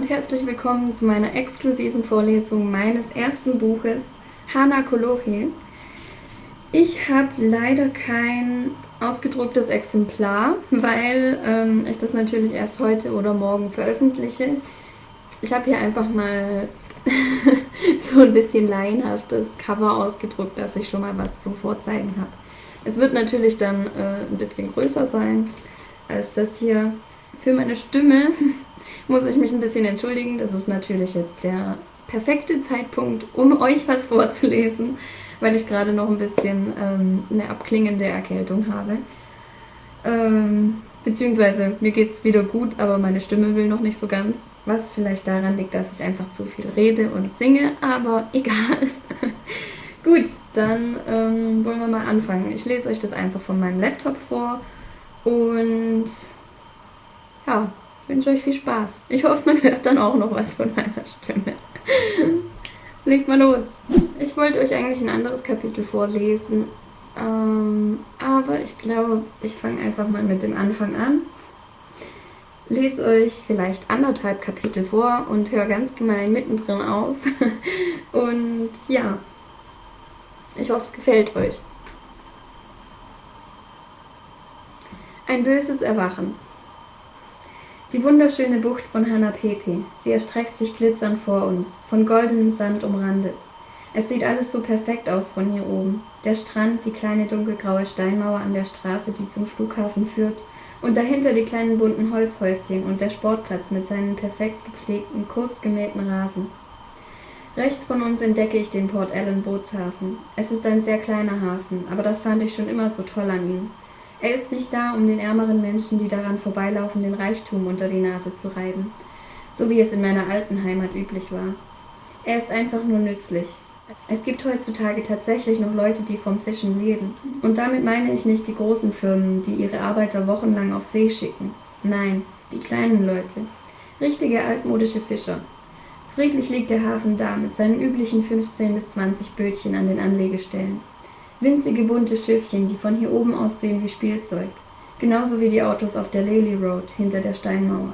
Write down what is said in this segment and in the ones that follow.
und herzlich willkommen zu meiner exklusiven Vorlesung meines ersten Buches Hana Kolohe. Ich habe leider kein ausgedrucktes Exemplar, weil ich das natürlich erst heute oder morgen veröffentliche. Ich habe hier einfach mal so ein bisschen laienhaftes Cover ausgedruckt, dass ich schon mal was zum Vorzeigen habe. Es wird natürlich dann ein bisschen größer sein als das hier. Für meine Stimme muss ich mich ein bisschen entschuldigen. Das ist natürlich jetzt der perfekte Zeitpunkt, um euch was vorzulesen, weil ich gerade noch ein bisschen eine abklingende Erkältung habe. Beziehungsweise mir geht es wieder gut, aber meine Stimme will noch nicht so ganz. Was vielleicht daran liegt, dass ich einfach zu viel rede und singe, aber egal. Gut, dann wollen wir mal anfangen. Ich lese euch das einfach von meinem Laptop vor und ja, wünsche euch viel Spaß. Ich hoffe, man hört dann auch noch was von meiner Stimme. Legt mal los. Ich wollte euch eigentlich ein anderes Kapitel vorlesen, aber ich glaube, ich fange einfach mal mit dem Anfang an. Lese euch vielleicht 1,5 Kapitel vor und höre ganz gemein mittendrin auf. Und ja, ich hoffe, es gefällt euch. Ein böses Erwachen. Die wunderschöne Bucht von Hana Pepe. Sie erstreckt sich glitzernd vor uns, von goldenem Sand umrandet. Es sieht alles so perfekt aus von hier oben. Der Strand, die kleine dunkelgraue Steinmauer an der Straße, die zum Flughafen führt, und dahinter die kleinen bunten Holzhäuschen und der Sportplatz mit seinen perfekt gepflegten, kurz gemähten Rasen. Rechts von uns entdecke ich den Port Ellen Bootshafen. Es ist ein sehr kleiner Hafen, aber das fand ich schon immer so toll an ihm. Er ist nicht da, um den ärmeren Menschen, die daran vorbeilaufen, den Reichtum unter die Nase zu reiben, so wie es in meiner alten Heimat üblich war. Er ist einfach nur nützlich. Es gibt heutzutage tatsächlich noch Leute, die vom Fischen leben. Und damit meine ich nicht die großen Firmen, die ihre Arbeiter wochenlang auf See schicken. Nein, die kleinen Leute. Richtige altmodische Fischer. Friedlich liegt der Hafen da mit seinen üblichen 15 bis 20 Bötchen an den Anlegestellen. Winzige bunte Schiffchen, die von hier oben aussehen wie Spielzeug. Genauso wie die Autos auf der Lely Road hinter der Steinmauer.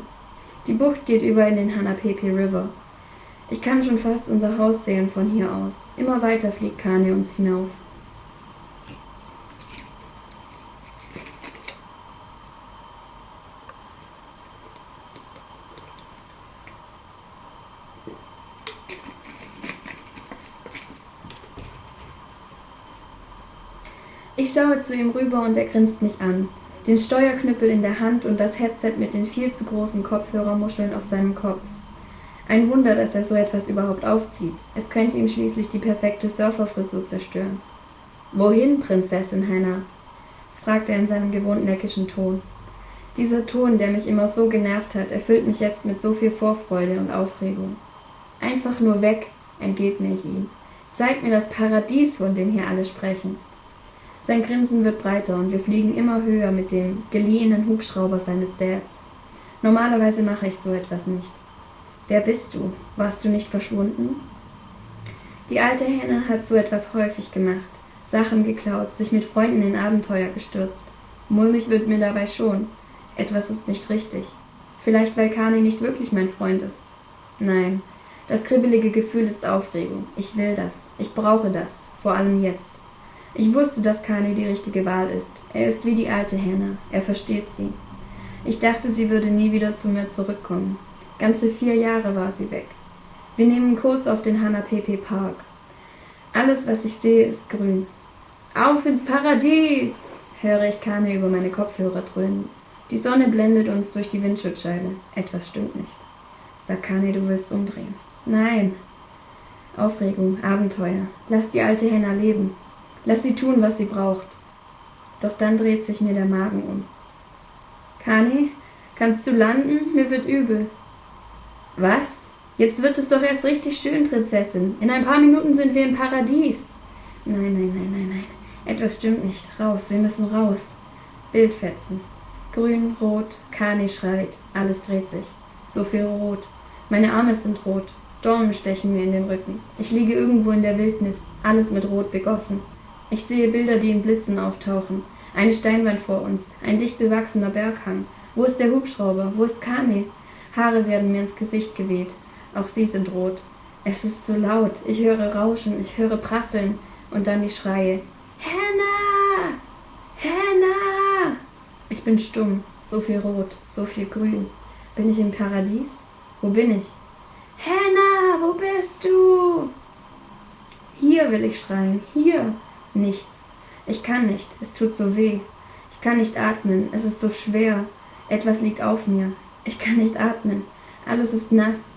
Die Bucht geht über in den Hana Pepe River. Ich kann schon fast unser Haus sehen von hier aus. Immer weiter fliegt Kane uns hinauf. Ich schaue zu ihm rüber und er grinst mich an. Den Steuerknüppel in der Hand und das Headset mit den viel zu großen Kopfhörermuscheln auf seinem Kopf. Ein Wunder, dass er so etwas überhaupt aufzieht. Es könnte ihm schließlich die perfekte Surferfrisur zerstören. »Wohin, Prinzessin Hana?« fragt er in seinem gewohnt neckischen Ton. Dieser Ton, der mich immer so genervt hat, erfüllt mich jetzt mit so viel Vorfreude und Aufregung. »Einfach nur weg«, entgegne ich ihm. »Zeig mir das Paradies, von dem hier alle sprechen.« Sein Grinsen wird breiter und wir fliegen immer höher mit dem geliehenen Hubschrauber seines Dads. Normalerweise mache ich so etwas nicht. »Wer bist du? Warst du nicht verschwunden?« Die alte Henne hat so etwas häufig gemacht. Sachen geklaut, sich mit Freunden in Abenteuer gestürzt. Mulmig wird mir dabei schon. Etwas ist nicht richtig. Vielleicht, weil Kane nicht wirklich mein Freund ist. Nein, das kribbelige Gefühl ist Aufregung. Ich will das. Ich brauche das. Vor allem jetzt. Ich wusste, dass Kane die richtige Wahl ist. Er ist wie die alte Henne. Er versteht sie. Ich dachte, sie würde nie wieder zu mir zurückkommen. Ganze 4 Jahre war sie weg. Wir nehmen Kurs auf den Hana Pepe Park. Alles, was ich sehe, ist grün. »Auf ins Paradies!« höre ich Kane über meine Kopfhörer dröhnen. Die Sonne blendet uns durch die Windschutzscheibe. Etwas stimmt nicht. Sagt Kane, du willst umdrehen. Nein. Aufregung, Abenteuer. Lass die alte Henna leben. Lass sie tun, was sie braucht. Doch dann dreht sich mir der Magen um. Kane, kannst du landen? Mir wird übel. Was? Jetzt wird es doch erst richtig schön, Prinzessin. In ein paar Minuten sind wir im Paradies. Nein. Etwas stimmt nicht. Raus, wir müssen raus. Bildfetzen. Grün, rot, Kane schreit. Alles dreht sich. So viel rot. Meine Arme sind rot. Dornen stechen mir in den Rücken. Ich liege irgendwo in der Wildnis. Alles mit Rot begossen. Ich sehe Bilder, die in Blitzen auftauchen. Eine Steinwand vor uns. Ein dicht bewachsener Berghang. Wo ist der Hubschrauber? Wo ist Kane? Haare werden mir ins Gesicht geweht. Auch sie sind rot. Es ist so laut. Ich höre Rauschen, ich höre Prasseln und dann die Schreie. Hannah! Hannah! Ich bin stumm. So viel Rot, so viel Grün. Bin ich im Paradies? Wo bin ich? Hannah, wo bist du? Hier will ich schreien. Hier. Nichts. Ich kann nicht. Es tut so weh. Ich kann nicht atmen. Es ist so schwer. Etwas liegt auf mir. Ich kann nicht atmen. Alles ist nass.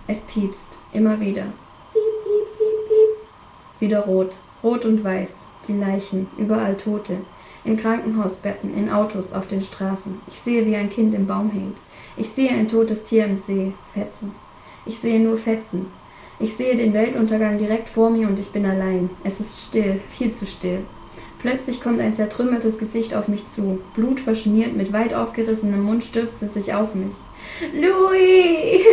Es piepst. Immer wieder. Piep, piep, piep, piep. Wieder rot. Rot und weiß. Die Leichen. Überall Tote. In Krankenhausbetten, in Autos, auf den Straßen. Ich sehe, wie ein Kind im Baum hängt. Ich sehe ein totes Tier im See. Fetzen. Ich sehe nur Fetzen. Ich sehe den Weltuntergang direkt vor mir und ich bin allein. Es ist still, viel zu still. Plötzlich kommt ein zertrümmertes Gesicht auf mich zu. Blut verschmiert, mit weit aufgerissenem Mund stürzt es sich auf mich. Louis!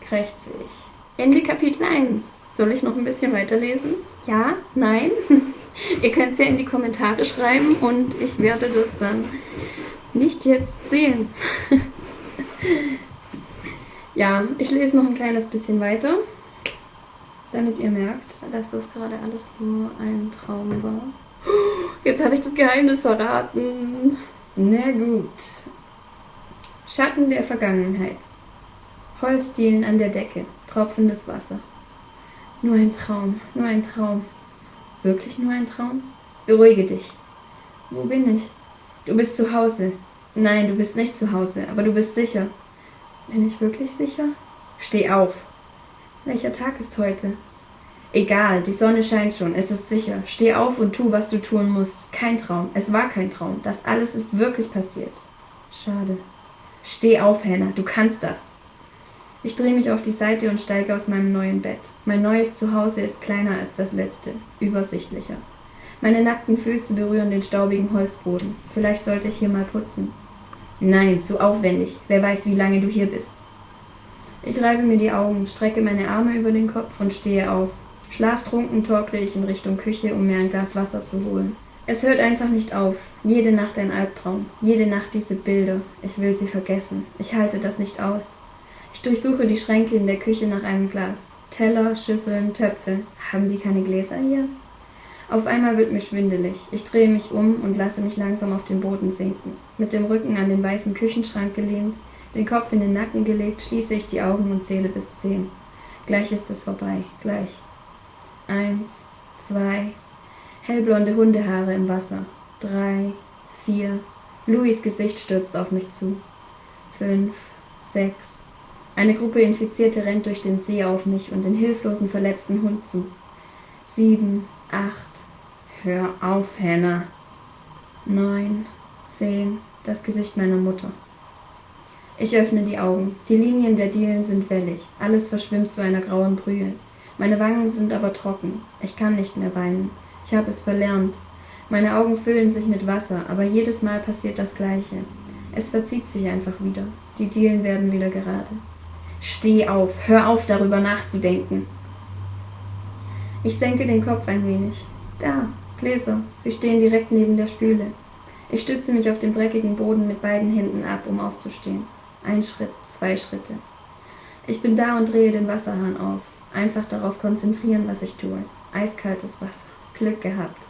Krächze ich. Ende Kapitel 1. Soll ich noch ein bisschen weiterlesen? Ja? Nein? Ihr könnt es ja in die Kommentare schreiben und ich werde das dann nicht jetzt sehen. Ja, ich lese noch ein kleines bisschen weiter, damit ihr merkt, dass das gerade alles nur ein Traum war. Jetzt habe ich das Geheimnis verraten. Na gut. Schatten der Vergangenheit. Holzdielen an der Decke, tropfendes Wasser. Nur ein Traum, nur ein Traum. Wirklich nur ein Traum? Beruhige dich. Wo bin ich? Du bist zu Hause. Nein, du bist nicht zu Hause, aber du bist sicher. Bin ich wirklich sicher? Steh auf. Welcher Tag ist heute? Egal, die Sonne scheint schon, es ist sicher. Steh auf und tu, was du tun musst. Kein Traum, es war kein Traum. Das alles ist wirklich passiert. Schade. Steh auf, Hannah, du kannst das. Ich drehe mich auf die Seite und steige aus meinem neuen Bett. Mein neues Zuhause ist kleiner als das letzte, übersichtlicher. Meine nackten Füße berühren den staubigen Holzboden. Vielleicht sollte ich hier mal putzen. Nein, zu aufwendig. Wer weiß, wie lange du hier bist. Ich reibe mir die Augen, strecke meine Arme über den Kopf und stehe auf. Schlaftrunken torkle ich in Richtung Küche, um mir ein Glas Wasser zu holen. Es hört einfach nicht auf. Jede Nacht ein Albtraum. Jede Nacht diese Bilder. Ich will sie vergessen. Ich halte das nicht aus. Ich durchsuche die Schränke in der Küche nach einem Glas. Teller, Schüsseln, Töpfe. Haben die keine Gläser hier? Auf einmal wird mir schwindelig. Ich drehe mich um und lasse mich langsam auf den Boden sinken. Mit dem Rücken an den weißen Küchenschrank gelehnt, den Kopf in den Nacken gelegt, schließe ich die Augen und zähle bis 10. Gleich ist es vorbei. Gleich. 1, 2. Hellblonde Hundehaare im Wasser. 3, 4. Louis' Gesicht stürzt auf mich zu. 5, 6. Eine Gruppe Infizierte rennt durch den See auf mich und den hilflosen, verletzten Hund zu. 7, 8. Hör auf, Hannah. 9, 10. Das Gesicht meiner Mutter. Ich öffne die Augen. Die Linien der Dielen sind wellig. Alles verschwimmt zu einer grauen Brühe. Meine Wangen sind aber trocken. Ich kann nicht mehr weinen. Ich habe es verlernt. Meine Augen füllen sich mit Wasser, aber jedes Mal passiert das Gleiche. Es verzieht sich einfach wieder. Die Dielen werden wieder gerade. Steh auf. Hör auf, darüber nachzudenken. Ich senke den Kopf ein wenig. Da, Gläser. Sie stehen direkt neben der Spüle. Ich stütze mich auf den dreckigen Boden mit beiden Händen ab, um aufzustehen. 1 Schritt, 2 Schritte. Ich bin da und drehe den Wasserhahn auf. Einfach darauf konzentrieren, was ich tue. Eiskaltes Wasser. Glück gehabt.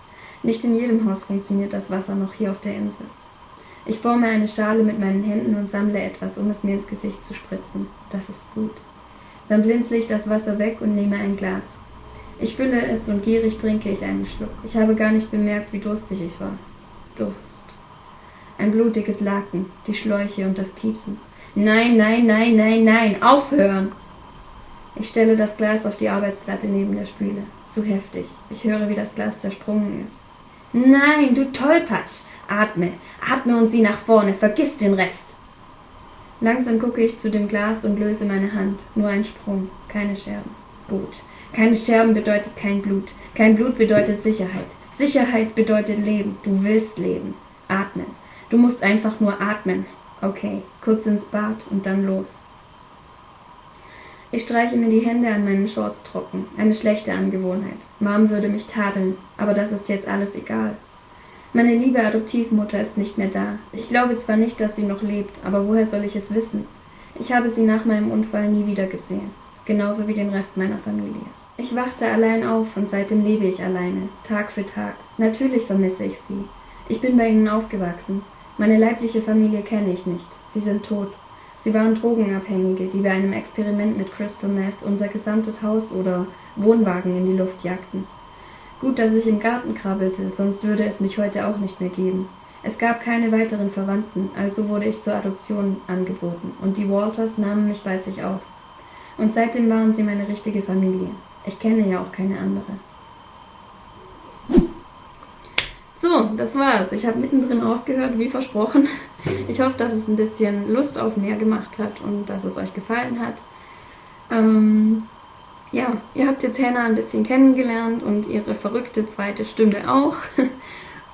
Nicht in jedem Haus funktioniert das Wasser noch hier auf der Insel. Ich forme eine Schale mit meinen Händen und sammle etwas, um es mir ins Gesicht zu spritzen. Das ist gut. Dann blinzle ich das Wasser weg und nehme ein Glas. Ich fülle es und gierig trinke ich einen Schluck. Ich habe gar nicht bemerkt, wie durstig ich war. Durst. Ein blutiges Laken, die Schläuche und das Piepsen. Nein, nein, nein, nein, nein, aufhören! Ich stelle das Glas auf die Arbeitsplatte neben der Spüle. Zu heftig. Ich höre, wie das Glas zersprungen ist. Nein, du Tollpatsch! Atme, atme und sieh nach vorne, vergiss den Rest! Langsam gucke ich zu dem Glas und löse meine Hand. Nur ein Sprung, keine Scherben. Gut. Keine Scherben bedeutet kein Blut. Kein Blut bedeutet Sicherheit. Sicherheit bedeutet Leben. Du willst leben. Atmen. Du musst einfach nur atmen. Okay, kurz ins Bad und dann los. Ich streiche mir die Hände an meinen Shorts trocken. Eine schlechte Angewohnheit. Mom würde mich tadeln, aber das ist jetzt alles egal. Meine liebe Adoptivmutter ist nicht mehr da. Ich glaube zwar nicht, dass sie noch lebt, aber woher soll ich es wissen? Ich habe sie nach meinem Unfall nie wieder gesehen, genauso wie den Rest meiner Familie. Ich wachte allein auf und seitdem lebe ich alleine, Tag für Tag. Natürlich vermisse ich sie. Ich bin bei ihnen aufgewachsen. Meine leibliche Familie kenne ich nicht. Sie sind tot. Sie waren Drogenabhängige, die bei einem Experiment mit Crystal Meth unser gesamtes Haus oder Wohnwagen in die Luft jagten. Gut, dass ich im Garten krabbelte, sonst würde es mich heute auch nicht mehr geben. Es gab keine weiteren Verwandten, also wurde ich zur Adoption angeboten und die Walters nahmen mich bei sich auf. Und seitdem waren sie meine richtige Familie. Ich kenne ja auch keine andere. So, das war's. Ich habe mittendrin aufgehört, wie versprochen. Ich hoffe, dass es ein bisschen Lust auf mehr gemacht hat und dass es euch gefallen hat. Ja, ihr habt jetzt Hannah ein bisschen kennengelernt und ihre verrückte zweite Stimme auch.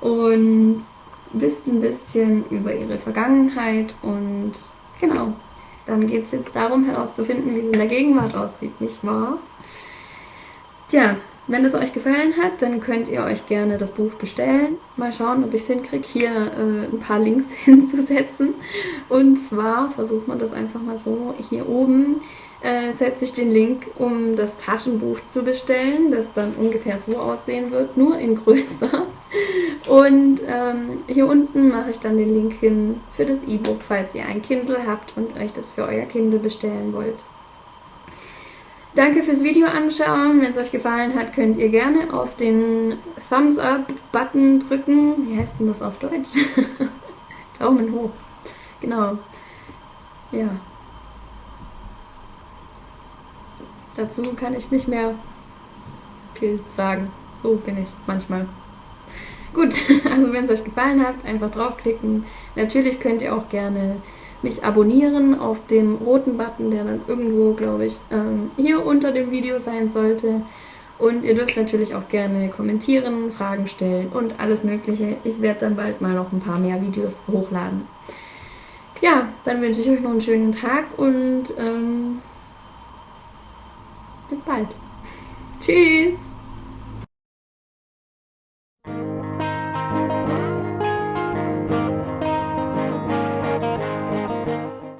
Und wisst ein bisschen über ihre Vergangenheit und genau. Dann geht es jetzt darum herauszufinden, wie sie in der Gegenwart aussieht, nicht wahr? Tja, wenn es euch gefallen hat, dann könnt ihr euch gerne das Buch bestellen. Mal schauen, ob ich es hinkriege, hier ein paar Links hinzusetzen. Und zwar versucht man das einfach mal so. Hier oben setze ich den Link, um das Taschenbuch zu bestellen, das dann ungefähr so aussehen wird, nur in größer. Und hier unten mache ich dann den Link hin für das E-Book, falls ihr ein Kindle habt und euch das für euer Kindle bestellen wollt. Danke fürs Video anschauen. Wenn es euch gefallen hat, könnt ihr gerne auf den Thumbs Up-Button drücken. Wie heißt denn das auf Deutsch? Daumen hoch. Genau. Ja. Dazu kann ich nicht mehr viel sagen. So bin ich manchmal. Gut, also wenn es euch gefallen hat, einfach draufklicken. Natürlich könnt ihr auch gerne mich abonnieren auf dem roten Button, der dann irgendwo, glaube ich, hier unter dem Video sein sollte. Und ihr dürft natürlich auch gerne kommentieren, Fragen stellen und alles Mögliche. Ich werde dann bald mal noch ein paar mehr Videos hochladen. Ja, dann wünsche ich euch noch einen schönen Tag und bis bald. Tschüss!